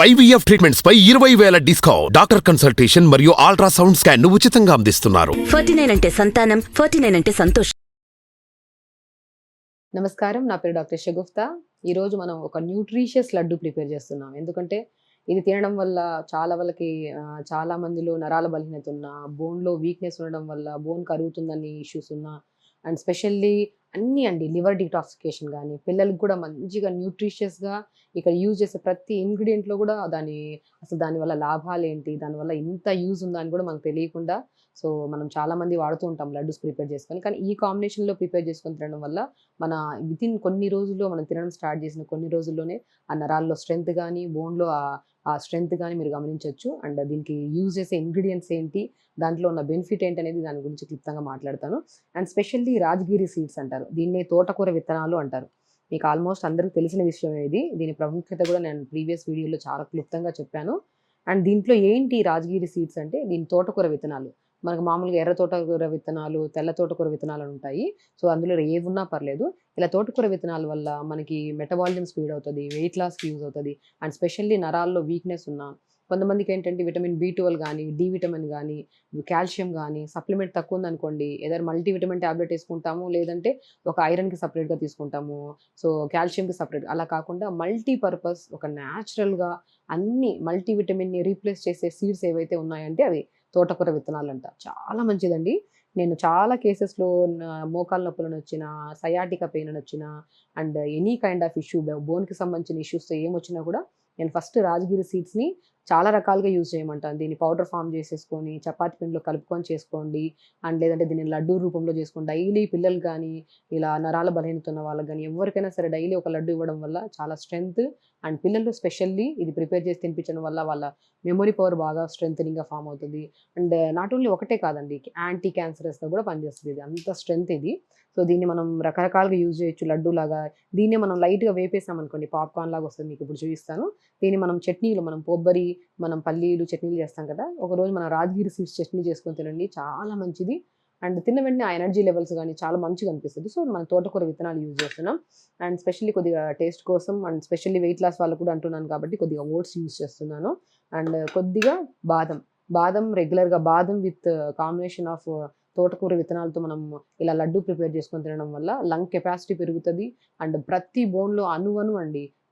IVF treatments పై 20,000 discount. Doctor consultation మరియు ultrasound scan ను ఉచితంగా అందిస్తున్నారు. 49 అంటే సంతానం, 49 అంటే సంతోషం. నమస్కారం, నా పేరు డాక్టర్ షగుఫ్తా. ఈరోజు మనం ఒక న్యూట్రిషియస్ లడ్డు ప్రిపేర్ చేస్తున్నాం. ఎందుకంటే ఇది తినడం వల్ల చాలా మందిలో నరాల బలహీనత ఉన్న, బోన్లో వీక్నెస్ ఉండడం వల్ల బోన్ కరుగుతుందని ఇష్యూస్ ఉన్న, అండ్ స్పెషల్లీ అన్నీ అండి, లివర్ డిటాక్సిఫికేషన్ కానీ, పిల్లలకు కూడా మంచిగా న్యూట్రిషియస్గా ఇక్కడ యూజ్ చేసే ప్రతి ఇంగ్రీడియంట్లో కూడా అసలు దానివల్ల లాభాలు ఏంటి, దానివల్ల ఇంత యూజ్ ఉందా అని కూడా మనకు తెలియకుండా మనం చాలామంది వాడుతూ ఉంటాం లడ్డూస్ ప్రిపేర్ చేసుకొని. కానీ ఈ కాంబినేషన్లో ప్రిపేర్ చేసుకొని తినడం వల్ల మన వితిన్ కొన్ని రోజుల్లో మనం తినడం స్టార్ట్ చేసిన కొన్ని రోజుల్లోనే ఆ నరాల్లో స్ట్రెంగ్త్ కానీ, బోన్లో ఆ స్ట్రెంగ్త్ కానీ మీరు గమనించవచ్చు. అండ్ దీనికి యూజ్ చేసే ఇంగ్రీడియంట్స్ ఏంటి, దాంట్లో ఉన్న బెనిఫిట్ ఏంటి అనేది దాని గురించి క్లుప్తంగా మాట్లాడతాను. అండ్ స్పెషల్లీ రాజగిరి సీడ్స్ అంటారు, దీన్ని తోటకూర విత్తనాలు అంటారు. మీకు ఆల్మోస్ట్ అందరికీ తెలిసిన విషయం ఇది. దీని ప్రాముఖ్యత కూడా నేను ప్రీవియస్ వీడియోలో చాలా క్లుప్తంగా చెప్పాను. అండ్ దీంట్లో ఏంటి రాజగిరి సీడ్స్ అంటే, దీని తోటకూర విత్తనాలు. మనకు మామూలుగా ఎర్ర తోటకూర విత్తనాలు, తెల్ల తోటకూర విత్తనాలు ఉంటాయి. అందులో ఏవున్నా పర్లేదు. ఇలా తోటకూర విత్తనాల వల్ల మనకి మెటబాలిజం స్పీడ్ అవుతుంది, వెయిట్ లాస్కి యూజ్ అవుతుంది. అండ్ స్పెషల్లీ నరాల్లో వీక్నెస్ ఉన్న కొంతమందికి ఏంటంటే విటమిన్ B12 కానీ, డి విటమిన్ కానీ, కాల్షియం కానీ సప్లిమెంట్ తక్కువ ఉందనుకోండి, ఏదైనా మల్టీవిటమిన్ ట్యాబ్లెట్ వేసుకుంటాము, లేదంటే ఒక ఐరన్కి సపరేట్గా తీసుకుంటాము, కాల్షియంకి సపరేట్. అలా కాకుండా మల్టీపర్పస్ ఒక న్యాచురల్గా అన్ని మల్టీవిటమిన్ని రీప్లేస్ చేసే సీడ్స్ ఏవైతే ఉన్నాయంటే అవి తోటకూర విత్తనాలు అంట. చాలా మంచిదండి. నేను చాలా కేసెస్లో మోకాల నొప్పులను వచ్చిన, సయాటికా పెయిన్ అని వచ్చిన, and any kind of issue, బోన్కి సంబంధించిన ఇష్యూస్తో ఏమొచ్చినా కూడా నేను ఫస్ట్ రాజగిరి సీడ్స్ని చాలా రకాలుగా యూజ్ చేయమంటాను. దీన్ని పౌడర్ ఫామ్ చేసేసుకొని చపాతి పిండిలో కలుపుకొని చేసుకోండి, అండ్ లేదంటే దీన్ని లడ్డూ రూపంలో చేసుకోండి. డైలీ పిల్లలు కానీ, ఇలా నరాల బలహీనత ఉన్న వాళ్ళకి కానీ, ఎవరికైనా సరే డైలీ ఒక లడ్డు ఇవ్వడం వల్ల చాలా స్ట్రెంగ్త్. అండ్ పిల్లలు స్పెషల్లీ ఇది ప్రిపేర్ చేసి తినిపించడం వల్ల వాళ్ళ మెమొరీ పవర్ బాగా స్ట్రెంగ్త్నింగ్గా ఫామ్ అవుతుంది. అండ్ నాట్ ఓన్లీ ఒకటే కాదండి, యాంటీ క్యాన్సరస్గా కూడా పనిచేస్తుంది. ఇది అంత స్ట్రెంగ్త్ ఇది. దీన్ని మనం రకరకాలుగా యూజ్ చేయొచ్చు. లడ్డూలాగా దీన్ని మనం లైట్గా వేపేసామనుకోండి, పాప్కార్న్ లాగా వస్తుంది. మీకు ఇప్పుడు చూపిస్తాను. దీన్ని మనం చట్నీలు, మనం కొబ్బరి, మనం పల్లీలు చట్నీలు చేస్తాం కదా, ఒకరోజు మనం రాజగిరి సీడ్స్ చట్నీ చేసుకొని తినండి, చాలా మంచిది. అండ్ తిన్న వెంటనే ఆ ఎనర్జీ లెవెల్స్ కానీ చాలా మంచిగా అనిపిస్తుంది. మన తోటకూర విత్తనాలు యూజ్ చేస్తున్నాం. అండ్ స్పెషల్లీ కొద్దిగా టేస్ట్ కోసం, అండ్ స్పెషల్లీ వెయిట్ లాస్ వాళ్ళు కూడా అంటున్నాను కాబట్టి కొద్దిగా ఓట్స్ యూజ్ చేస్తున్నాను. అండ్ కొద్దిగా బాదం రెగ్యులర్గా బాదం విత్ కాంబినేషన్ ఆఫ్ తోటకూర విత్తనాలతో మనం ఇలా లడ్డు ప్రిపేర్ చేసుకొని తినడం వల్ల లంగ్ కెపాసిటీ పెరుగుతుంది. అండ్ ప్రతి బోన్లో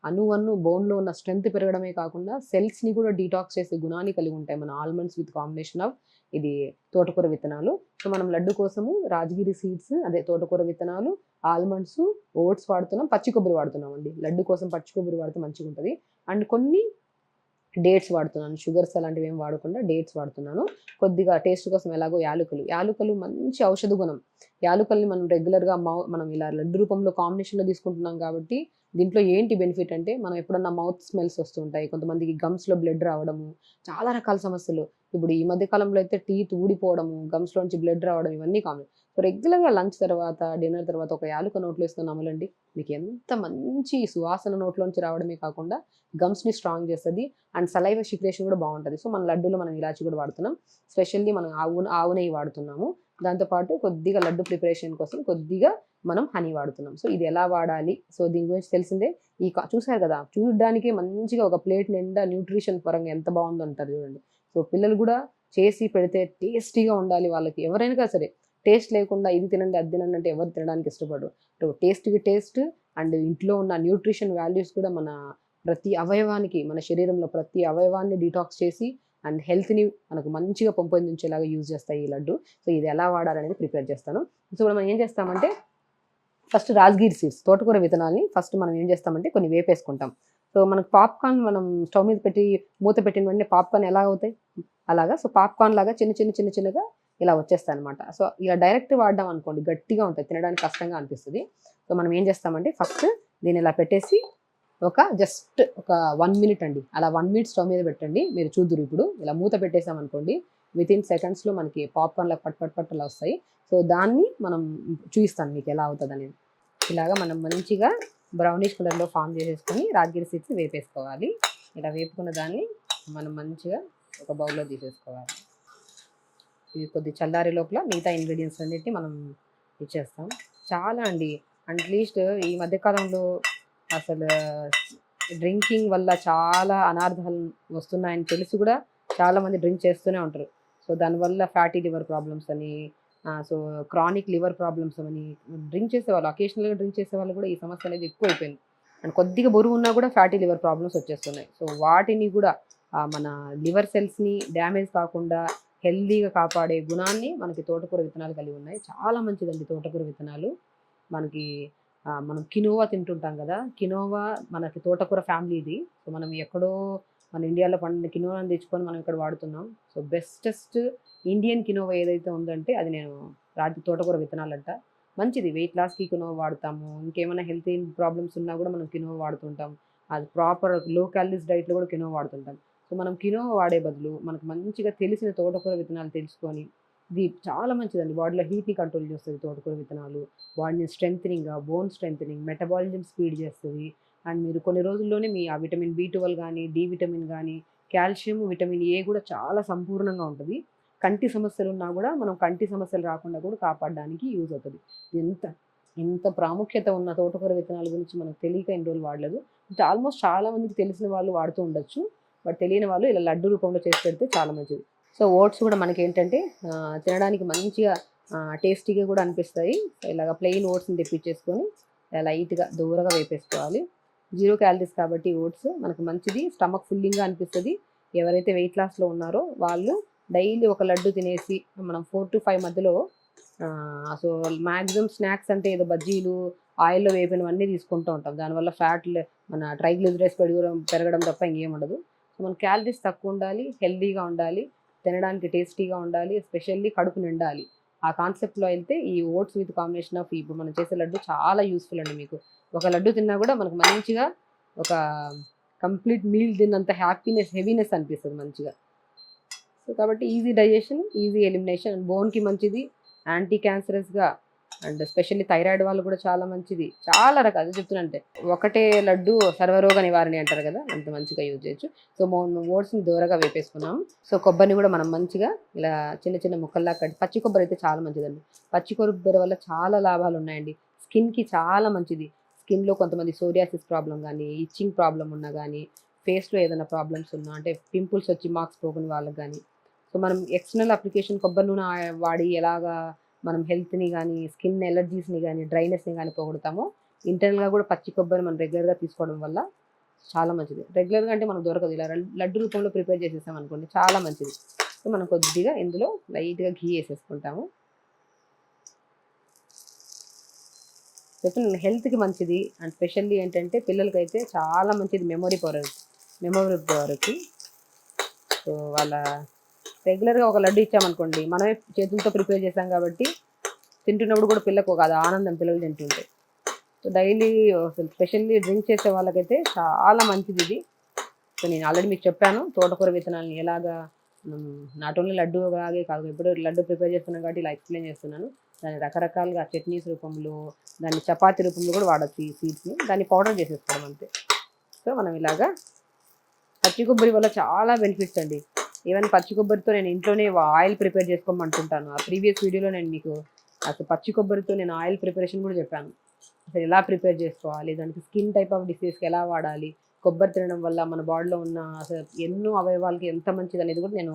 అణువణు బోన్లో ఉన్న స్ట్రెంగ్త్ పెరగడమే కాకుండా సెల్స్ని కూడా డీటాక్స్ చేసే గుణాన్ని కలిగి ఉంటాయి మన ఆల్మండ్స్ విత్ కాంబినేషన్ ఆఫ్ ఇది తోటకూర విత్తనాలు. మనం లడ్డు కోసము రాజగిరి సీడ్స్, అదే తోటకూర విత్తనాలు, ఆల్మండ్స్, ఓట్స్ వాడుతున్నాం, పచ్చి కొబ్బరి వాడుతున్నాం అండి. లడ్డు కోసం పచ్చి కొబ్బరి వాడితే మంచిగా ఉంటుంది. అండ్ కొన్ని డేట్స్ వాడుతున్నాను, షుగర్స్ అలాంటివి ఏం వాడకుండా డేట్స్ వాడుతున్నాను. కొద్దిగా టేస్ట్ కోసం ఎలాగో యాలకులు మంచి ఔషధ గుణం. యాలకుల్ని మనం రెగ్యులర్గా మనం ఇలా లడ్డు రూపంలో కాంబినేషన్లో తీసుకుంటున్నాం కాబట్టి దీంట్లో ఏంటి బెనిఫిట్ అంటే, మనం ఎప్పుడన్నా మౌత్ స్మెల్స్ వస్తుంటాయి, కొంతమందికి గమ్స్లో బ్లడ్ రావడము, చాలా రకాల సమస్యలు. ఇప్పుడు ఈ మధ్య కాలంలో అయితే టీత్ ఊడిపోవడము, గమ్స్లోంచి బ్లడ్ రావడం, ఇవన్నీ కామన్. రెగ్యులర్గా లంచ్ తర్వాత, డిన్నర్ తర్వాత ఒక యాలుక నోట్లో వేసుకొని అమలండి, మీకు ఎంత మంచి సువాసన నోట్లోంచి రావడమే కాకుండా గమ్స్ని స్ట్రాంగ్ చేస్తుంది. అండ్ సలైవ సిక్రేషన్ కూడా బాగుంటుంది. మన లడ్డూలో మనం ఇలాచి కూడా వాడుతున్నాం. స్పెషల్లీ మనం ఆవు నెయ్యి వాడుతున్నాము. దాంతోపాటు కొద్దిగా లడ్డు ప్రిపరేషన్ కోసం కొద్దిగా మనం హనీ వాడుతున్నాం. ఇది ఎలా వాడాలి, దీని గురించి తెలిసిందే. చూసారు కదా, చూడడానికి మంచిగా ఒక ప్లేట్ నిండా న్యూట్రిషన్ పరంగా ఎంత బాగుందో అంటారు చూడండి. పిల్లలు కూడా చేసి పెడితే టేస్టీగా ఉండాలి. వాళ్ళకి ఎవరైనా సరే టేస్ట్ లేకుండా ఇది తినండి అది తినండి అంటే ఎవరు తినడానికి ఇష్టపడరు. టేస్ట్కి టేస్ట్, అండ్ ఇంట్లో ఉన్న న్యూట్రిషన్ వాల్యూస్ కూడా మన ప్రతి అవయవానికి, మన శరీరంలో ప్రతి అవయవాన్ని డీటాక్స్ చేసి అండ్ హెల్త్ని మనకు మంచిగా పెంపొందించేలాగా యూజ్ చేస్తాయి ఈ లడ్డు. ఇది ఎలా వాడాలనేది ప్రిపేర్ చేస్తాను. ఇప్పుడు మనం ఏం చేస్తామంటే, ఫస్ట్ రాజగిరి సీడ్స్, తోటకూర విత్తనాల్ని ఫస్ట్ మనం ఏం చేస్తామంటే కొన్ని వేపేసుకుంటాం. మనకు పాప్కార్న్ మనం స్టవ్ మీద పెట్టి మూత పెట్టిన వెంటనే పాప్కార్న్ ఎలా అవుతాయి అలాగా, పాప్కార్న్ లాగా చిన్నగా ఇలా వచ్చేస్తాయి అనమాట. ఇలా డైరెక్ట్ వాడడం అనుకోండి గట్టిగా ఉంటుంది, తినడానికి కష్టంగా అనిపిస్తుంది. మనం ఏం చేస్తామంటే ఫస్ట్ దీన్ని ఇలా పెట్టేసి జస్ట్ ఒక 1 మినిట్ అండి, అలా 1 మినిట్ స్టవ్ మీద పెట్టండి. మీరు చూద్దురు, ఇప్పుడు ఇలా మూత పెట్టేసామనుకోండి, వితిన్ సెకండ్స్లో మనకి పాప్కార్న్లా పట్ అలా వస్తాయి. దాన్ని మనం చూపిస్తాను మీకు ఎలా అవుతుంది అనేది. ఇలాగా మనం మంచిగా బ్రౌనిష్ కలర్లో ఫామ్ చేసేసుకొని రాజగిరి సీడ్స్ వేపేసుకోవాలి. ఇలా వేపుకున్న దాన్ని మనం మంచిగా ఒక బౌల్లో తీసేసుకోవాలి. ఇది కొద్ది చల్లారి లోపల మిగతా ఇంగ్రీడియంట్స్ అన్నిటిని మనం ఇచ్చేస్తాం. చాలా అండి, అట్లీస్ట్ ఈ మధ్యకాలంలో అసలు డ్రింకింగ్ వల్ల చాలా అనార్థాలు వస్తున్నాయని తెలిసి కూడా చాలామంది డ్రింక్ చేస్తూనే ఉంటారు. సో దానివల్ల ఫ్యాటీ లివర్ ప్రాబ్లమ్స్ అని, సో క్రానిక్ లివర్ ప్రాబ్లమ్స్ అని, డ్రింక్ చేసేవాళ్ళు అకేషనల్గా డ్రింక్ చేసేవాళ్ళు కూడా ఈ సమస్య అనేది ఎక్కువైపోయింది. అండ్ కొద్దిగా బరువు ఉన్నా కూడా ఫ్యాటీ లివర్ ప్రాబ్లమ్స్ వచ్చేస్తున్నాయి. సో వాటిని కూడా మన లివర్ సెల్స్ని డ్యామేజ్ కాకుండా హెల్దీగా కాపాడే గుణాన్ని మనకి తోటకూర విత్తనాలు కలిగి ఉన్నాయి. చాలా మంచిదండి తోటకూర విత్తనాలు. మనకి మనం కినోవా తింటుంటాం కదా, కినోవా మనకి తోటకూర ఫ్యామిలీది. సో మనం ఎక్కడో మన ఇండియాలో పండిన కినోవాని తెచ్చుకొని మనం ఇక్కడ వాడుతున్నాం. సో బెస్టెస్ట్ ఇండియన్ కినోవా ఏదైతే ఉందంటే అది నేను తోటకూర విత్తనాలంట. మంచిది, వెయిట్ లాస్కి కినోవా వాడతాము. ఇంకేమైనా హెల్త్ ప్రాబ్లమ్స్ ఉన్నా కూడా మనం కినోవా వాడుతుంటాం. అది ప్రాపర్ లో క్యాలరీస్ డైట్లో కూడా కినోవా వాడుతుంటాం. సో మనం కినోవా వాడే బదులు మనకు మంచిగా తెలిసిన తోటకూర విత్తనాలు తెలుసుకొని, ఇది చాలా మంచిదండి, బాడీలో హీట్ని కంట్రోల్ చేస్తుంది తోటకూర విత్తనాలు. బాడీని స్ట్రెంథనింగ్గా, బోన్ స్ట్రెంథనింగ్, మెటబాలిజం స్పీడ్ చేస్తుంది. అండ్ మీరు కొన్ని రోజుల్లోనే మీ ఆ విటమిన్ B12 కానీ, డి విటమిన్ కానీ, కాల్షియం, విటమిన్ ఏ కూడా చాలా సంపూర్ణంగా ఉంటుంది. కంటి సమస్యలు ఉన్నా కూడా మనం కంటి సమస్యలు రాకుండా కూడా కాపాడడానికి యూజ్ అవుతుంది. ఎంత ఎంత ప్రాముఖ్యత ఉన్న తోటకూర విత్తనాల గురించి మనకు తెలియక ఎన్ని రోజులు వాడలేదు. ఆల్మోస్ట్ చాలా మందికి తెలిసిన వాళ్ళు వాడుతూ ఉండొచ్చు, బట్ తెలియని వాళ్ళు ఇలా లడ్డు రూపంలో చేసి పెడితే చాలా మంచిది. సో ఓట్స్ కూడా మనకి ఏంటంటే తినడానికి మంచిగా టేస్టీగా కూడా అనిపిస్తాయి. ఇలాగ ప్లెయిన్ ఓట్స్ని తెప్పించేసుకొని లైట్గా దూరగా వేపేసుకోవాలి. 0 క్యాలరీస్ కాబట్టి ఓట్స్ మనకు మంచిది, స్టమక్ ఫుల్లింగ్గా అనిపిస్తుంది. ఎవరైతే వెయిట్ లాస్లో ఉన్నారో వాళ్ళు డైలీ ఒక లడ్డు తినేసి మనం 4 to 5 మధ్యలో సో మ్యాక్సిమం స్నాక్స్ అంటే ఏదో బజ్జీలు, ఆయిల్లో వేపినవన్నీ తీసుకుంటూ ఉంటాం. దానివల్ల ఫ్యాట్ మన ట్రైగ్లిజరైడ్స్ పెరగడం తప్ప ఇంకేం ఉండదు. సో మన క్యాలరీస్ తక్కువ ఉండాలి, హెల్దీగా ఉండాలి, తినడానికి టేస్టీగా ఉండాలి, ఎస్పెషల్లీ కడుపు నిండాలి. ఆ కాన్సెప్ట్లో అయితే ఈ ఓట్స్ విత్ కాంబినేషన్ ఆఫ్ ఇప్పుడు మనం చేసే లడ్డు చాలా యూస్ఫుల్ అండి. మీకు ఒక లడ్డు తిన్నా కూడా మనకు మంచిగా ఒక కంప్లీట్ మీల్ తిన్నంత హ్యాపీనెస్, హెవీనెస్ అనిపిస్తుంది మంచిగా. సో కాబట్టి easy digestion, easy elimination, and బోన్కి మంచిది, యాంటీ క్యాన్సరస్గా, అండ్ స్పెషల్లీ థైరాయిడ్ వాళ్ళు కూడా చాలా మంచిది. చాలా రకాలు చెప్తున్నంటే ఒకటే లడ్డు సర్వరోగ నివారణ అంటారు కదా, అంత మంచిగా యూజ్ చేయొచ్చు. సో ఓట్స్ని దూరగా వేపేసుకున్నాము. సో కొబ్బరిని కూడా మనం మంచిగా ఇలా చిన్న చిన్న ముక్కల్లా కట్టి, పచ్చి కొబ్బరి అయితే చాలా మంచిదండి. పచ్చి కొబ్బరి వల్ల చాలా లాభాలు ఉన్నాయండి. స్కిన్కి చాలా మంచిది. స్కిన్లో కొంతమంది సోరియాసిస్ ప్రాబ్లం కానీ, ఇచ్చింగ్ ప్రాబ్లం ఉన్నా కానీ, ఫేస్లో ఏదైనా ప్రాబ్లమ్స్ ఉన్నా అంటే పింపుల్స్ వచ్చి మార్క్స్ పోకుని వాళ్ళకి కానీ, సో మనం ఎక్స్టర్నల్ అప్లికేషన్ కొబ్బరి నూనె వాడి ఎలాగా మనం హెల్త్ని కానీ, స్కిన్ ఎలర్జీస్ని కానీ, డ్రైనెస్ని కానీ పోగొడతామో, ఇంటర్నల్గా కూడా పచ్చి కొబ్బరి మనం రెగ్యులర్గా తీసుకోవడం వల్ల చాలా మంచిది. రెగ్యులర్గా అంటే మనకు దొరకదు, ఇలా లడ్డు రూపంలో ప్రిపేర్ చేసేసాం అనుకోండి చాలా మంచిది. సో మనం కొద్దిగా ఇందులో లైట్గా ఘీ వేసేసుకుంటాము. చెప్పిన హెల్త్కి మంచిది, అండ్ స్పెషల్లీ ఏంటంటే పిల్లలకైతే చాలా మంచిది మెమొరీ పవర్కి. సో వాళ్ళ రెగ్యులర్గా ఒక లడ్డు ఇచ్చామనుకోండి, మనమే చేతులతో ప్రిపేర్ చేసాం కాబట్టి తింటున్నప్పుడు కూడా పిల్లకు ఒక అది ఆనందం, పిల్లలు తింటుంటే. సో డైలీ స్పెషల్లీ డ్రింక్ చేసే వాళ్ళకైతే చాలా మంచిది ఇది. సో నేను ఆల్రెడీ మీకు చెప్పాను తోటకూర విత్తనాలని ఎలాగా నాట్ ఓన్లీ లడ్డు లాగే కాదు, ఇప్పుడు లడ్డు ప్రిపేర్ చేస్తున్నాను కాబట్టి ఇలా ఎక్స్ప్లెయిన్ చేస్తున్నాను. దాన్ని రకరకాలుగా చట్నీస్ రూపంలో, దాన్ని చపాతీ రూపంలో కూడా వాడచ్చు ఈ సీడ్స్ని. దాన్ని పౌడర్ చేసేసుకోవడం అంతే. సో మనం ఇలాగా పచ్చి కొబ్బరి వల్ల చాలా బెనిఫిట్స్ అండి. ఈవెన్ పచ్చి కొబ్బరితో నేను ఇంట్లోనే ఆయిల్ ప్రిపేర్ చేసుకోమంటుంటాను. ఆ ప్రీవియస్ వీడియోలో నేను మీకు అసలు పచ్చి కొబ్బరితో నేను ఆయిల్ ప్రిపరేషన్ కూడా చెప్పాను. అసలు ఎలా ప్రిపేర్ చేసుకోవాలి, దానికి స్కిన్ టైప్ ఆఫ్ డిసీజ్కి ఎలా వాడాలి, కొబ్బరి తినడం వల్ల మన బాడీలో ఉన్న అసలు ఎన్నో అవయవాలకి ఎంత మంచిది అనేది కూడా నేను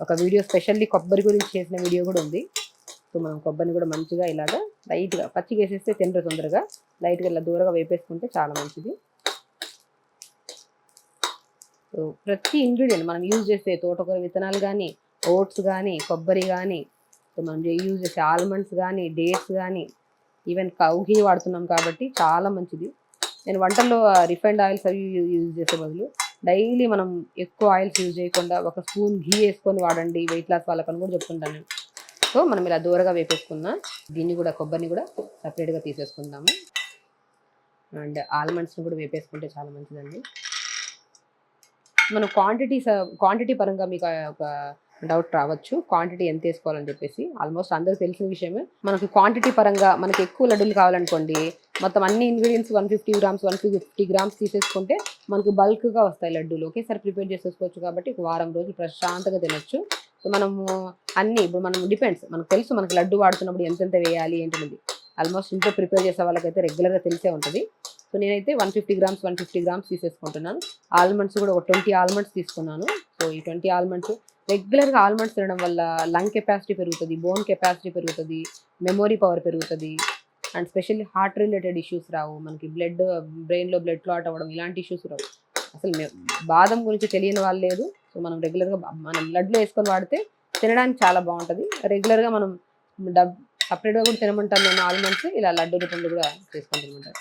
ఒక వీడియో స్పెషల్లీ కొబ్బరి గురించి చేసిన వీడియో కూడా ఉంది. సో మనం కొబ్బరిని కూడా మంచిగా ఇలాగా లైట్గా పచ్చిగా వేసేస్తే తినరు తొందరగా, లైట్గా ఇలా దూరంగా వేపేసుకుంటే చాలా మంచిది. సో ప్రతి ఇంగ్రీడియంట్ మనం యూజ్ చేసే తోటకూర విత్తనాలు కానీ, ఓట్స్ కానీ, కొబ్బరి కానీ, సో మనం యూజ్ చేసే ఆల్మండ్స్ కానీ, డేట్స్ కానీ, ఈవెన్ కౌ ఘీ వాడుతున్నాం కాబట్టి చాలా మంచిది. నేను వంటల్లో రిఫైండ్ ఆయిల్స్ అవి యూజ్ చేసే బదులు డైలీ మనం ఎక్కువ ఆయిల్స్ యూజ్ చేయకుండా ఒక స్పూన్ ఘీ వేసుకొని వాడండి వెయిట్ లాస్ వాళ్ళకని కూడా చెప్తుంటాను. సో మనం ఇలా దూరగా వేపేసుకున్న దీన్ని కూడా కొబ్బరిని కూడా సపరేట్గా తీసేసుకుందాము. అండ్ ఆల్మండ్స్ని కూడా వేపేసుకుంటే చాలా మంచిదండి. మనం క్వాంటిటీ పరంగా మీకు ఒక డౌట్ రావచ్చు, క్వాంటిటీ ఎంత వేసుకోవాలని చెప్పేసి. ఆల్మోస్ట్ అందరికి తెలిసిన విషయమే. మనకి క్వాంటిటీ పరంగా మనకి ఎక్కువ లడ్డూలు కావాలనుకోండి, మొత్తం అన్ని ఇంగ్రీడియంట్స్ 150 grams 150 grams తీసేసుకుంటే మనకు బల్క్గా వస్తాయి లడ్డూలు. ఒకేసారి ప్రిపేర్ చేసేసుకోవచ్చు కాబట్టి ఒక వారం రోజులు ప్రశాంతంగా తినొచ్చు. సో మనము అన్నీ ఇప్పుడు మనం డిపెండ్స్, మనకు తెలుసు మనకి లడ్డు వాడుతున్నప్పుడు ఎంతెంత వేయాలి ఏంటనేది. ఆల్మోస్ట్ ఇంట్లో ప్రిపేర్ చేసే వాళ్ళకైతే రెగ్యులర్గా తెలిసే ఉంటుంది. సో నేనైతే 150 గ్రామ్స్ తీసేసుకుంటున్నాను. ఆల్మండ్స్ కూడా ఒక 20 ఆల్మండ్స్ తీసుకున్నాను. సో ఈ 20 ఆల్మండ్స్ రెగ్యులర్గా ఆల్మండ్స్ తినడం వల్ల లంగ్ కెపాసిటీ పెరుగుతుంది, బోన్ కెపాసిటీ పెరుగుతుంది, మెమొరీ పవర్ పెరుగుతుంది, and specially heart related issues రావు, మనకి బ్రెయిన్లో బ్లడ్ క్లాట్ అవ్వడం ఇలాంటి ఇష్యూస్ రావు. అసలు బాదం గురించి తెలియని వాళ్ళు లేదు. సో మనం రెగ్యులర్గా మనం లడ్లో వేసుకొని వాడితే తినడానికి చాలా బాగుంటుంది. రెగ్యులర్గా మనం సపరేట్గా కూడా తినమంటాను నేను ఆల్మండ్స్, ఇలా లడ్డు రూపంలో కూడా చేసుకొని తినమంటారు.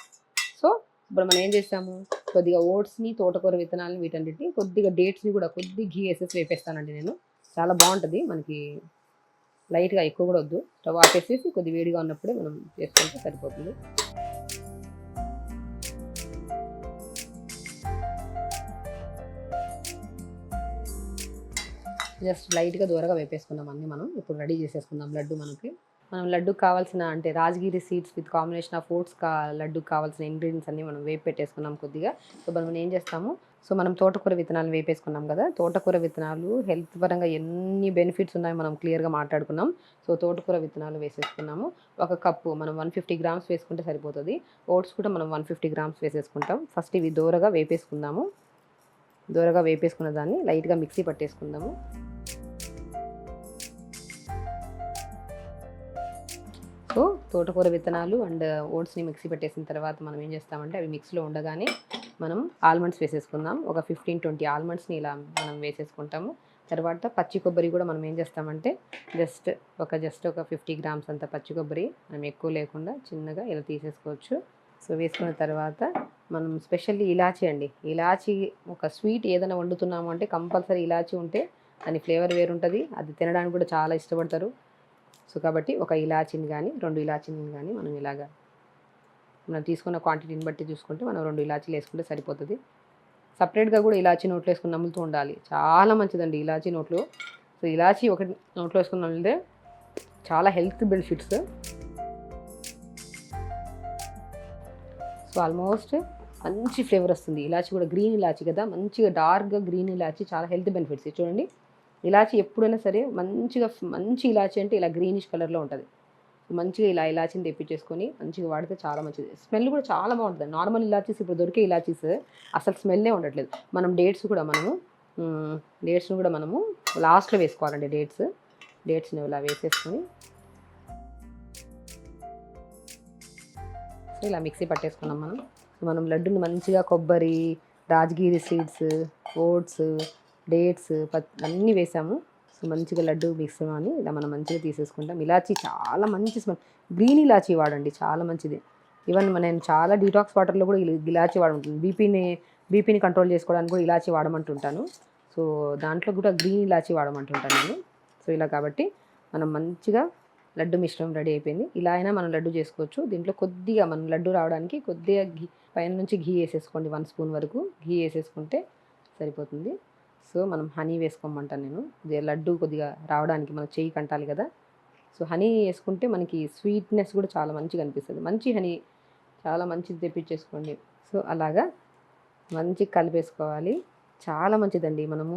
సో ఇప్పుడు మనం ఏం చేస్తాము, కొద్దిగా ఓట్స్ని, తోటకూర విత్తనాలని, వీటన్నిటిని, కొద్దిగా డేట్స్ని కూడా కొద్దిగా ఘీ వేసేసి వేపేస్తానండి నేను. చాలా బాగుంటుంది మనకి. లైట్గా ఎక్కువ కూడా వద్దు, స్టవ్ ఆపేసేసి కొద్ది వేడిగా ఉన్నప్పుడే మనం చేసుకుంటే సరిపోతుంది. జస్ట్ లైట్గా దూరగా వేపేసుకుందాం అన్నీ. మనం ఇప్పుడు రెడీ చేసేసుకుందాం లడ్డు. మనం లడ్డుకు కావాల్సిన అంటే rajgiri seeds with combination of oats లడ్డుకు కావాల్సిన ఇంగ్రీడియంట్స్ అన్నీ మనం వేపి పెట్టేసుకున్నాం కొద్దిగా. సో మనం ఏం చేస్తాము, సో మనం తోటకూర విత్తనాలు వేపేసుకున్నాం కదా. తోటకూర విత్తనాలు హెల్త్ పరంగా ఎన్ని బెనిఫిట్స్ ఉన్నాయో మనం క్లియర్గా మాట్లాడుకున్నాం. సో తోటకూర విత్తనాలు వేసేసుకున్నాము. ఒక కప్పు మనం 150 గ్రామ్స్ వేసుకుంటే సరిపోతుంది. ఓట్స్ కూడా మనం 150 గ్రామ్స్ వేసేసుకుంటాం. ఫస్ట్ ఇవి దూరగా వేపేసుకుందాము. దూరగా వేపేసుకున్న దాన్ని లైట్గా మిక్సీ పట్టేసుకుందాము. సో తోటకూర విత్తనాలు అండ్ ఓట్స్ని మిక్సీ పెట్టేసిన తర్వాత మనం ఏం చేస్తామంటే అవి మిక్స్లో ఉండగానే మనం ఆల్మండ్స్ వేసేసుకుందాం. ఒక 15-20 ఆల్మండ్స్ని ఇలా మనం వేసేసుకుంటాము. తర్వాత పచ్చి కొబ్బరి కూడా మనం ఏం చేస్తామంటే జస్ట్ ఒక 50 గ్రామ్స్ అంత పచ్చి కొబ్బరి, మనం ఎక్కువ లేకుండా చిన్నగా ఇలా తీసేసుకోవచ్చు. సో వేసుకున్న తర్వాత మనం స్పెషల్లీ ఇలాచీ అండి. ఇలాచీ ఒక స్వీట్ ఏదైనా వండుతున్నాము అంటే కంపల్సరీ ఇలాచీ ఉంటే దాని ఫ్లేవర్ వేరుంటుంది, అది తినడానికి కూడా చాలా ఇష్టపడతారు. సో కాబట్టి ఒక ఇలాచీని కానీ 2 ఇలాచీని కానీ మనం ఇలాగా మనం తీసుకున్న క్వాంటిటీని బట్టి చూసుకుంటే మనం 2 ఇలాచీలు వేసుకుంటే సరిపోతుంది. సపరేట్గా కూడా ఇలాచీ నోట్లో వేసుకుని నములుతూ ఉండాలి, చాలా మంచిదండి ఇలాచీ నోట్లో. సో ఇలాచీ ఒకటి నోట్లో వేసుకుని నమిలితే చాలా హెల్త్ బెనిఫిట్స్. సో ఆల్మోస్ట్ మంచి ఫ్లేవర్ వస్తుంది. ఇలాచీ కూడా గ్రీన్ ఇలాచీ కదా, మంచిగా డార్క్గా గ్రీన్ ఇలాచీ, చాలా హెల్త్ బెనిఫిట్స్. చూడండి ఇలాచీ ఎప్పుడైనా సరే మంచి ఇలాచీ అంటే ఇలా గ్రీనిష్ కలర్లో ఉంటుంది. మంచిగా ఇలా ఇలాచీని తెప్పించేసుకొని మంచిగా వాడితే చాలా మంచిది. స్మెల్ కూడా చాలా బాగుంటుంది. నార్మల్ ఇలాచీస్ ఇప్పుడు దొరికే ఇలాచీస్ అసలు స్మెల్లే ఉండట్లేదు. మనం డేట్స్ని కూడా మనము లాస్ట్లో వేసుకోవాలండి. డేట్స్ని ఇలా వేసేసుకొని సో ఇలా మిక్సీ పట్టేసుకున్నాం మనం. మనం లడ్డుని మంచిగా కొబ్బరి, రాజగిరి సీడ్స్, ఓట్స్, డేట్స్ అన్నీ వేసాము. సో మంచిగా లడ్డు మిక్స్ అని ఇలా మనం మంచిగా తీసేసుకుంటాం. ఇలాచీ చాలా మంచి స్మెల్, గ్రీన్ ఇలాచీ వాడండి, చాలా మంచిది. ఈవెన్ నేను చాలా డీటాక్స్ వాటర్లో కూడా ఇలాచీ వాడుతుంటాను. బీపీని కంట్రోల్ చేసుకోవడానికి కూడా ఇలాచీ వాడమంటుంటాను. సో దాంట్లో కూడా గ్రీన్ ఇలాచీ వాడమంటుంటాను నేను. సో ఇలా కాబట్టి మనం మంచిగా లడ్డు మిశ్రమం రెడీ అయిపోయింది. ఇలా అయినా మనం లడ్డు చేసుకోవచ్చు. దీంట్లో కొద్దిగా మనం లడ్డు రావడానికి కొద్దిగా పైన నుంచి ఘీ వేసేసుకోండి. 1 స్పూన్ వరకు ఘీ వేసేసుకుంటే సరిపోతుంది. సో మనం హనీ వేసుకోమంటాను నేను, లడ్డు కొద్దిగా రావడానికి మన చెయ్యి కంటాలి కదా. సో హనీ వేసుకుంటే మనకి స్వీట్నెస్ కూడా చాలా మంచిగా అనిపిస్తుంది. మంచి హనీ చాలా మంచిది తెప్పించేసుకోండి. సో అలాగా మంచిగా కలిపేసుకోవాలి. చాలా మంచిదండి. మనము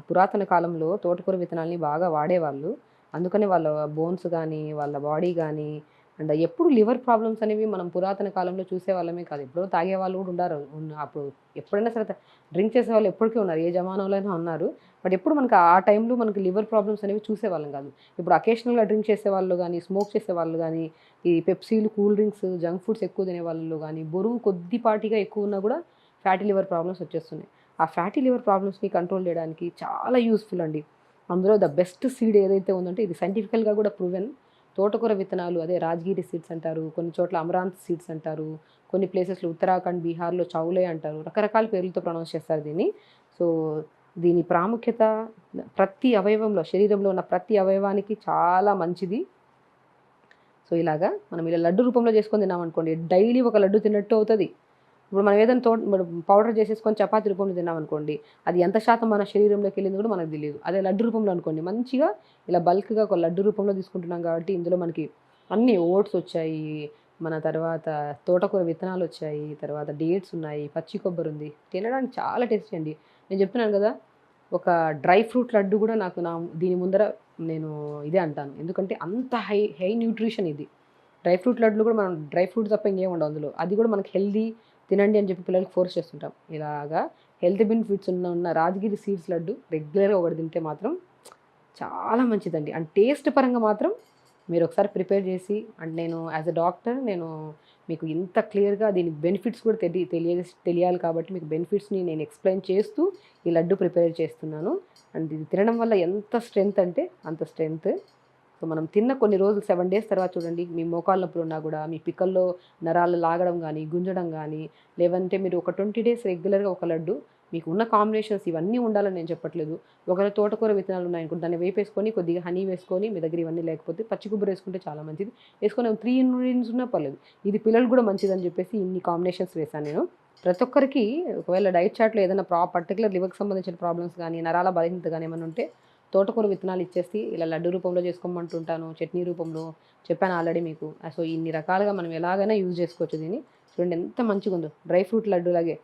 పురాతన కాలంలో తోటకూర విత్తనాలని బాగా వాడేవాళ్ళు. అందుకనే వాళ్ళ బోన్స్ కానీ వాళ్ళ బాడీ కానీ అండ్ ఎప్పుడు లివర్ ప్రాబ్లమ్స్ అనేవి మనం పురాతన కాలంలో చూసేవాళ్ళమే కాదు, ఎప్పుడో తాగే వాళ్ళు కూడా ఉన్నారు. అప్పుడు ఎప్పుడైనా సరే డ్రింక్ చేసే వాళ్ళు ఎప్పటికీ ఉన్నారు, ఏ జమానాలో అయినా ఉన్నారు. బట్ ఎప్పుడు మనకి ఆ టైంలో మనకి లివర్ ప్రాబ్లమ్స్ అనేవి చూసేవాళ్ళం కాదు. ఇప్పుడు అకేషనల్గా డ్రింక్ చేసేవాళ్ళు కానీ, స్మోక్ చేసేవాళ్ళు కానీ, ఈ పెప్సీలు, కూల్ డ్రింక్స్, జంక్ ఫుడ్స్ ఎక్కువ తినే వాళ్ళు కానీ, బరువు కొద్దిపాటిగా ఎక్కువ ఉన్నా కూడా ఫ్యాటీ లివర్ ప్రాబ్లమ్స్ వచ్చేస్తున్నాయి. ఆ ఫ్యాటీ లివర్ ప్రాబ్లమ్స్ని కంట్రోల్ చేయడానికి చాలా యూస్ఫుల్ అండి. అందులో ద బెస్ట్ సీడ్ ఏదైతే ఉందంటే ఇది సైంటిఫికల్గా కూడా ప్రూవెన్. తోటకూర విత్తనాలు, అదే రాజగిరి సీడ్స్ అంటారు, కొన్ని చోట్ల అమరాంత్ సీడ్స్ అంటారు, కొన్ని ప్లేసెస్లో ఉత్తరాఖండ్, బీహార్లో చౌలే అంటారు, రకరకాల పేర్లతో ప్రొనౌన్స్ చేస్తారు దీన్ని. సో దీని ప్రాముఖ్యత ప్రతి అవయవంలో, శరీరంలో ఉన్న ప్రతి అవయవానికి చాలా మంచిది. సో ఇలాగా మనం ఇలా లడ్డు రూపంలో చేసుకొని తిన్నామనుకోండి, డైలీ ఒక లడ్డు తిన్నట్టు అవుతుంది. ఇప్పుడు మనం ఏదైనా పౌడర్ చేసేసుకొని చపాతీ రూపంలో తిన్నామనుకోండి, అది ఎంత శాతం మన శరీరంలోకి వెళ్ళింది కూడా మనకు తెలియదు. అదే లడ్డు రూపంలో అనుకోండి, మంచిగా ఇలా బల్క్గా ఒక లడ్డు రూపంలో తీసుకుంటున్నాం కాబట్టి ఇందులో మనకి అన్ని ఓట్స్ వచ్చాయి, మన తర్వాత తోటకూర విత్తనాలు వచ్చాయి, తర్వాత డేట్స్ ఉన్నాయి, పచ్చి కొబ్బరి ఉంది, తినడానికి చాలా టేస్టీ అండి. నేను చెప్తున్నాను కదా, ఒక డ్రై ఫ్రూట్ లడ్డు కూడా దీని ముందర నేను ఇదే అంటాను. ఎందుకంటే అంత హై న్యూట్రిషన్ ఇది. డ్రై ఫ్రూట్ లడ్డులు కూడా మనం డ్రై ఫ్రూట్ తప్ప ఇంకేం ఉండవు అందులో. అది కూడా మనకి హెల్దీ, తినండి అని చెప్పి పిల్లలకి ఫోర్స్ చేస్తుంటాం. ఇలాగా హెల్త్ బెనిఫిట్స్ ఉన్న రాజగిరి సీడ్స్ లడ్డు రెగ్యులర్గా ఒకటి తింటే మాత్రం చాలా మంచిదండి. అండ్ టేస్ట్ పరంగా మాత్రం మీరు ఒకసారి ప్రిపేర్ చేసి, అండ్ నేను యాజ్ అ డాక్టర్ నేను మీకు ఇంత క్లియర్గా దీని బెనిఫిట్స్ కూడా తెలియాలి కాబట్టి మీకు బెనిఫిట్స్ని నేను ఎక్స్ప్లెయిన్ చేస్తూ ఈ లడ్డు ప్రిపేర్ చేస్తున్నాను. అండ్ ఇది తినడం వల్ల ఎంత స్ట్రెంగ్త్ అంటే అంత స్ట్రెంగ్త్. సో మనం తిన్న కొన్ని రోజులు 7 days తర్వాత చూడండి, మీ మోకాళ్ళ నొప్పులు ఉన్నా కూడా, మీ పిక్కల్లో నరాలు లాగడం కానీ, గుంజడం కానీ, లేదంటే మీరు ఒక 20 days రెగ్యులర్గా ఒక లడ్డు, మీకు ఉన్న కాంబినేషన్స్ ఇవన్నీ ఉండాలని నేను చెప్పట్లేదు. ఒకవేళ తోటకూర విత్తనాలు ఉన్నాయనుకోండి, దాన్ని వేపేసుకొని కొద్దిగా హనీ వేసుకొని, మీ దగ్గర ఇవన్నీ లేకపోతే పచ్చి కొబ్బరి వేసుకుంటే చాలా మంచిది. వేసుకొని 3 ingredients ఉన్నా పర్లేదు. ఇది పిల్లలు కూడా మంచిదని చెప్పేసి ఇన్ని కాంబినేషన్స్ వేశాను నేను. ప్రతి ఒక్కరికి ఒకవేళ డైట్ చార్ట్లో ఏదైనా పర్టికులర్ లివర్కి సంబంధించిన ప్రాబ్లమ్స్ కానీ, నరాల బలహీనత కానీ ఏమైనా ఉంటే తోటకూర విత్తనాలు ఇచ్చేసి ఇలా లడ్డు రూపంలో చేసుకోమంటుంటాను, చట్నీ రూపంలో చెప్పాను ఆల్రెడీ మీకు. సో ఇన్ని రకాలుగా మనం ఎలాగైనా యూజ్ చేసుకోవచ్చు దీన్ని. చూడండి ఎంత మంచిగా ఉందో, డ్రై ఫ్రూట్ లడ్డు లాగే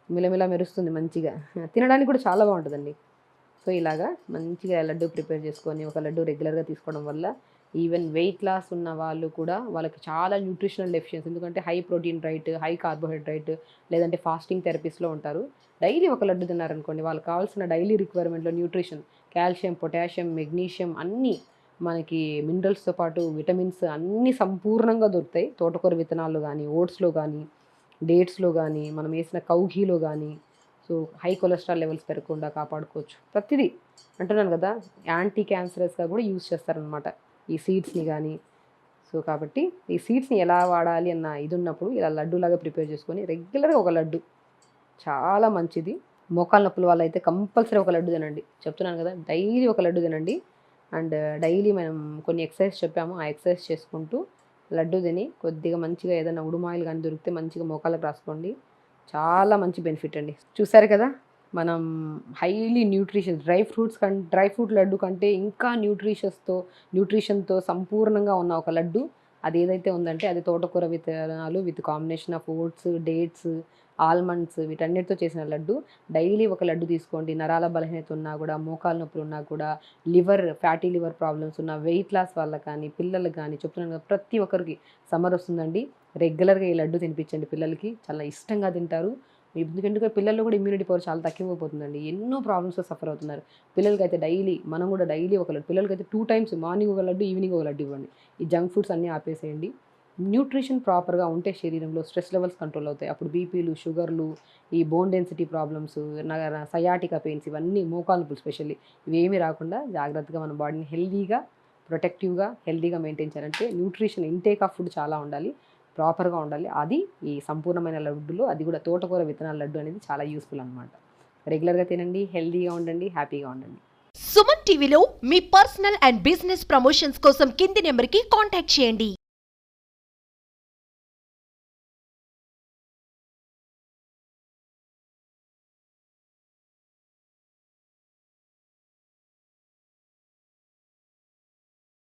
మిలమిలా మెరుస్తుంది మంచిగా, తినడానికి కూడా చాలా బాగుంటుందండి. సో ఇలాగా మంచిగా లడ్డు ప్రిపేర్ చేసుకొని ఒక లడ్డు రెగ్యులర్గా తీసుకోవడం వల్ల ఈవెన్ వెయిట్ లాస్ ఉన్న వాళ్ళు కూడా వాళ్ళకి చాలా న్యూట్రిషనల్ డెఫిషియన్సీ, ఎందుకంటే high protein diet, high carbohydrate లేదంటే ఫాస్టింగ్ థెరపీస్లో ఉంటారు. డైలీ ఒక లడ్డు తిన్నారనుకోండి, వాళ్ళకి కావాల్సిన డైలీ రిక్వైర్మెంట్లో న్యూట్రిషన్, కాల్షియం, పొటాషియం, మెగ్నీషియం అన్నీ మనకి మినరల్స్తో పాటు విటమిన్స్ అన్నీ సంపూర్ణంగా దొరుకుతాయి. తోటకూర విత్తనాలు కానీ, ఓట్స్లో కానీ, డేట్స్లో కానీ, మనం వేసిన కౌఘీలో కానీ. సో హై కొలెస్ట్రాల్ లెవెల్స్ పెరగకుండా కాపాడుకోవచ్చు. ప్రతిదీ అంటున్నాను కదా, యాంటీ క్యాన్సరస్గా కూడా యూజ్ చేస్తారనమాట ఈ సీడ్స్ని కానీ. సో కాబట్టి ఈ సీడ్స్ని ఎలా వాడాలి అన్న ఇది ఉన్నప్పుడు ఇలా లడ్డూలాగా ప్రిపేర్ చేసుకొని రెగ్యులర్గా ఒక లడ్డు చాలా మంచిది. మోకాళ్ళ నొప్పుల వల్ల అయితే కంపల్సరీ ఒక లడ్డు తినండి, చెప్తున్నాను కదా, డైలీ ఒక లడ్డు తినండి. అండ్ డైలీ మనం కొన్ని ఎక్సర్సైజ్ చెప్పాము, ఆ ఎక్సర్సైజ్ చేసుకుంటూ లడ్డు తిని కొద్దిగా మంచిగా ఏదైనా ఉడుమాయిలు కానీ దొరికితే మంచిగా మోకాళ్ళకి రాసుకోండి, చాలా మంచి బెనిఫిట్ అండి. చూసారు కదా, మనం highly nutritious dry fruit laddu కంటే ఇంకా న్యూట్రిషన్తో సంపూర్ణంగా ఉన్న ఒక లడ్డు అది ఏదైతే ఉందంటే అది తోటకూర విత్తనాలు with combination of oats, dates, almonds వీటన్నిటితో చేసిన లడ్డు. డైలీ ఒక లడ్డు తీసుకోండి. నరాల బలహీనత ఉన్నా కూడా, మోకాలు నొప్పులు ఉన్నా కూడా, ఫ్యాటీ లివర్ ప్రాబ్లమ్స్ ఉన్న, వెయిట్ లాస్ వాళ్ళకి కానీ, పిల్లలకు కానీ చెప్తున్నాను కదా, ప్రతి ఒక్కరికి సమ్మర్ వస్తుందండి, రెగ్యులర్గా ఈ లడ్డు తినిపించండి. పిల్లలకి చాలా ఇష్టంగా తింటారు. ఎందుకంటే పిల్లల్లో కూడా ఇమ్యూనిటీ పవర్ చాలా తక్కువైపోతుందండి, ఎన్నో ప్రాబ్లమ్స్తో సఫర్ అవుతున్నారు. పిల్లలకి అయితే మనం కూడా డైలీ ఒక లడ్డు, పిల్లలకి అయితే 2 times, మార్నింగ్ ఒక లడ్డు, ఈవినింగ్ ఒక లడ్డు ఇవ్వండి. ఈ జంక్ ఫుడ్స్ అన్నీ ఆపేసేయండి. న్యూట్రిషన్ ప్రాపర్గా ఉంటే శరీరంలో స్ట్రెస్ లెవెల్స్ కంట్రోల్ అవుతాయి. అప్పుడు బీపీలు, షుగర్లు, ఈ bone density problems, sciatica pains, ఇవన్నీ మోకాలు నొప్పులు స్పెషల్లీ ఇవేమీ రాకుండా జాగ్రత్తగా మన బాడీని హెల్దీగా మెయింటైన్ చేయాలంటే న్యూట్రిషన్ ఇంటేక్ ఆఫ్ ఫుడ్ చాలా ఉండాలి, ప్రాపర్గా ఉండాలి. అది ఈ సంపూర్ణమైన లడ్డులో, అది కూడా తోటకూర విత్తనాల లడ్డు అనేది చాలా యూస్ఫుల్ అనమాట. రెగ్యులర్గా తినండి, హెల్దీగా ఉండండి, హ్యాపీగా ఉండండి. సుమన్ టీవీలో మీ పర్సనల్ అండ్ బిజినెస్ ప్రమోషన్స్ కోసం కింది నెంబర్కి కాంటాక్ట్ చేయండి.